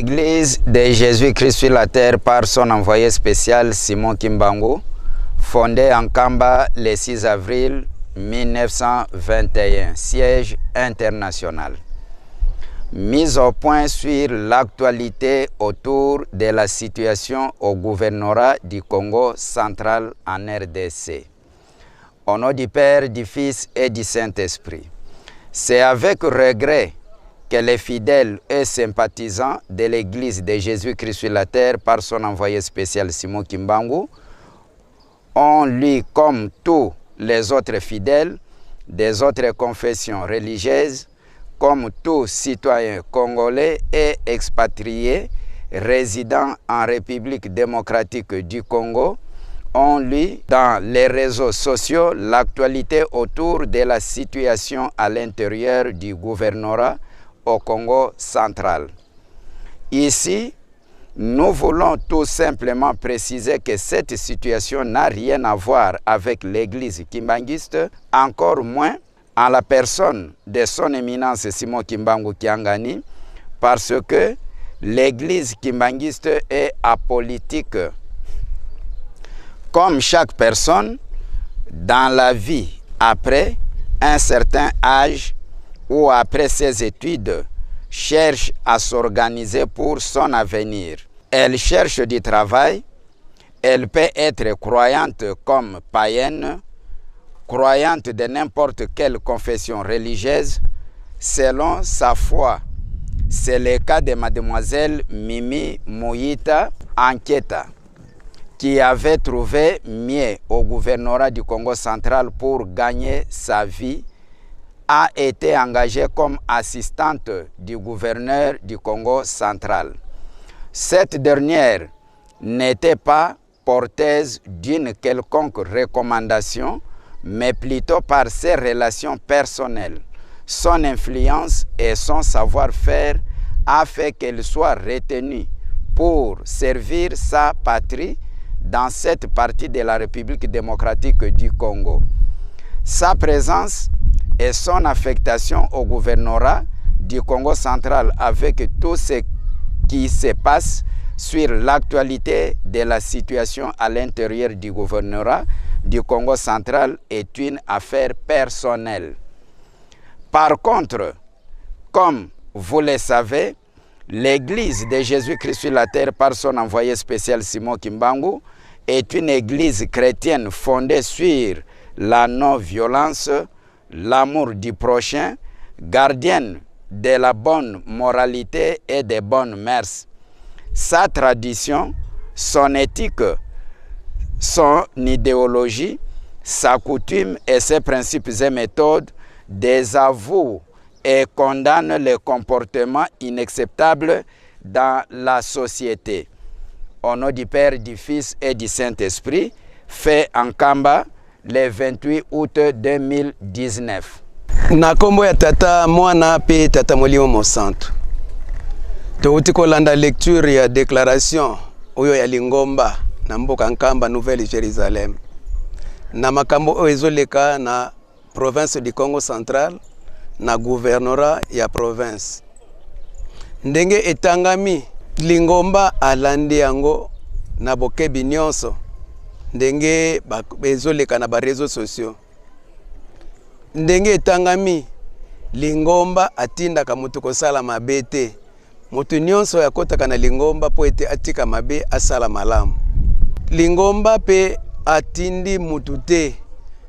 L'Église de Jésus-Christ sur la terre par son envoyé spécial Simon Kimbangu, fondée en Kamba le 6 avril 1921, siège international. Mise au point sur l'actualité autour de la situation au gouvernorat du Congo central en RDC. Au nom du Père, du Fils et du Saint-Esprit. C'est avec regret que les fidèles et sympathisants de l'Église de Jésus-Christ sur la terre par son envoyé spécial Simon Kimbangu ont lu, comme tous les autres fidèles des autres confessions religieuses, comme tous citoyens congolais et expatriés résidant en République démocratique du Congo, ont lu dans les réseaux sociaux l'actualité autour de la situation à l'intérieur du gouvernorat au Congo central. Ici, nous voulons tout simplement préciser que cette situation n'a rien à voir avec l'Église kimbanguiste, encore moins en la personne de son éminence Simon Kimbangu Kiangani, parce que l'Église kimbanguiste est apolitique. Comme chaque personne, dans la vie, après un certain âge ou après ses études, cherche à s'organiser pour son avenir. Elle cherche du travail, elle peut être croyante comme païenne, croyante de n'importe quelle confession religieuse, selon sa foi. C'est le cas de mademoiselle Mimi Mouyita Anketa, qui avait trouvé mieux au gouvernorat du Congo central pour gagner sa vie, a été engagée comme assistante du gouverneur du Congo central. Cette dernière n'était pas porteuse d'une quelconque recommandation, mais plutôt par ses relations personnelles. Son influence et son savoir-faire a fait qu'elle soit retenue pour servir sa patrie dans cette partie de la République démocratique du Congo. Sa présence et son affectation au gouvernorat du Congo central avec tout ce qui se passe sur l'actualité de la situation à l'intérieur du gouvernorat du Congo central est une affaire personnelle. Par contre, comme vous le savez, l'Église de Jésus-Christ sur la terre par son envoyé spécial Simon Kimbangu est une église chrétienne fondée sur la non-violence, l'amour du prochain, gardienne de la bonne moralité et des bonnes mœurs. Sa tradition, son éthique, son idéologie, sa coutume et ses principes et méthodes désavouent et condamnent les comportements inacceptables dans la société. Au nom du Père, du Fils et du Saint-Esprit, fait en Kamba le 28 août 2019. Na kombo ya tata mwana pe tata molimo mosantu. Touti kolanda lecture ya déclaration oyo ya Lingomba na mboka Nkamba Nouvelle Jérusalem. Na makambo oyo ezoleka na province du Congo central na gouvernorat ya province. Ndenge etangami Lingomba alandi yango na bokebi nyonso. Ndenge ezoleka na ba réseaux sociaux. Ndenge etangami Lingomba atindaka mutu kosala mabe te. Mutu nyonso yakotaka na Lingomba po ete atika mabe asala malamu. Lingomba pe atindi mutu te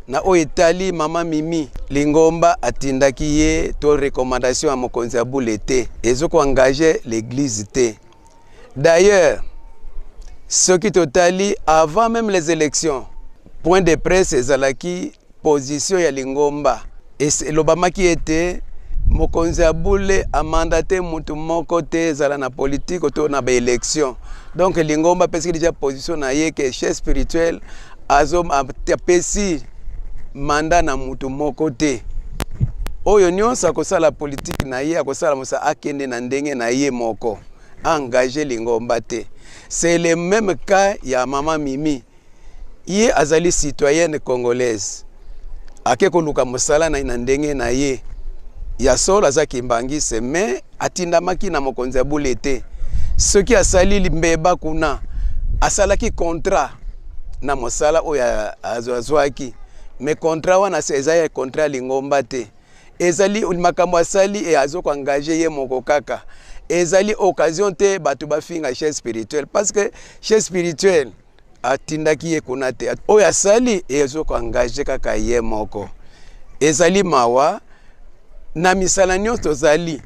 na oyo etali mama Mimi. Lingomba atindaki ye to recommandation ya mokonzi ya bule te. Ezoko engager l'église te. D'ailleurs, ce qui totali avant même les élections, point de presse ezalaki position ya Lingomba. Et l'obama qui était mokonzi ya bule a mandaté mutu moko te ezala na politique to na ba élection. Donc Lingomba pesi déjà position na ye que chef spirituel azom apesi mandat na mutu moko te. Oyo nyonso akosala politique na ye akosala musa akende na ndenge na ye moko. Engager Lingomba te. C'est le même cas ya mama Mimi. Ye azali citoyenne congolaise. Ake koluka musala na ndenge na ye. Ya solo aza kimbangise mais atindamaki na mokonzi ya bule te. soki asali limbeba kuna asalaki contrat na mosala oya azwaki mais contrat wana ezali contrat lingomba te ezali makambo asali e azoko engager ye moko kaka ezali occasion te batu bafinga chef spirituel parce que chef spirituel atindaki ye kuna te oyo asali ezoko engager kaka ye moko ezali mawa na misala nyonso tozali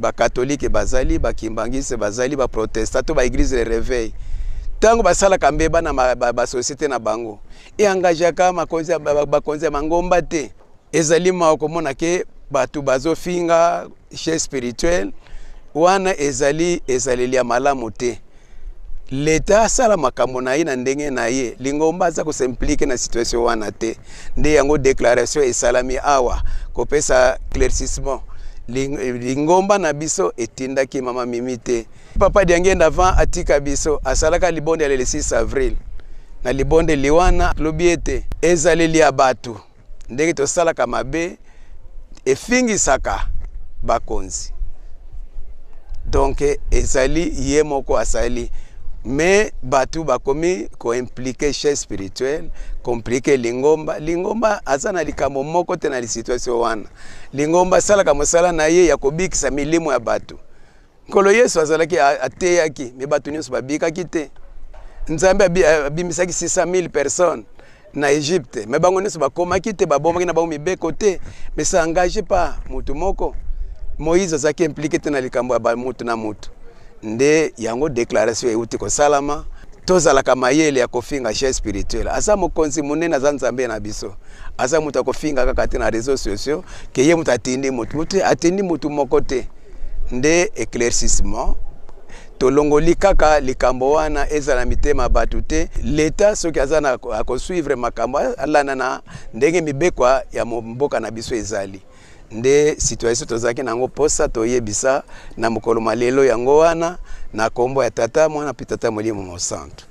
ba catholique bazali ba kimbangise bazali ba protestant to ba église de réveil tango basala kambeba na ba société na bango e engageka bakonzi mangomba te ezali mawa komona ke batu bazofinga chef spirituel wana ezali ya malamu te l'État sala makambo na ye na ndenge na ye lingomba aza kosimplike na situation wana te nde yango déclaration esalami awa kopesa éclaircissement lingomba na biso etindaki mama mimi te papa diangenda avant atika biso asalaka libonde ya le 6 avril na libonde liwana lobi ete ezaleli ya batu ndenge tosalaka mabe efingisaka bakonzi donc ezali ye moko asali mais batu bakomi ko impliquer chef spirituel compliquer lingomba azana likambo moko te na li situation wana lingomba salaka mosala na ye ya kobikisa milimo ya batu nkolo Yesu azalaki ateyaki me batu nyonso babikaki te nzambe abimisaki 600,000 personnes na Egypte me bango nyonso bakomaki te babomaki na bango mibeko te mais ça engage pas mutu moko Moïse azaki impliqué te na likambo ya mutu na mutu nde yango déclaration euti ko salama tozalaka mayele ya kofinga chef spirituel asa mokonzi munene za nzambe na biso asa mutu akofinga kaka te na réseaux sociaux ke ye mutu atindi mutu moko te nde éclaircissement tolongoli kaka likambo wana ezala mitema batu te l'État soki azana akosuivre makambo alana na ndenge mibekwa ya mboka na biso ezali nde situation tozaki nango posa toyebisa na mokolo malelo yango wana na kombo ya tata mwana pitata molimo mosantu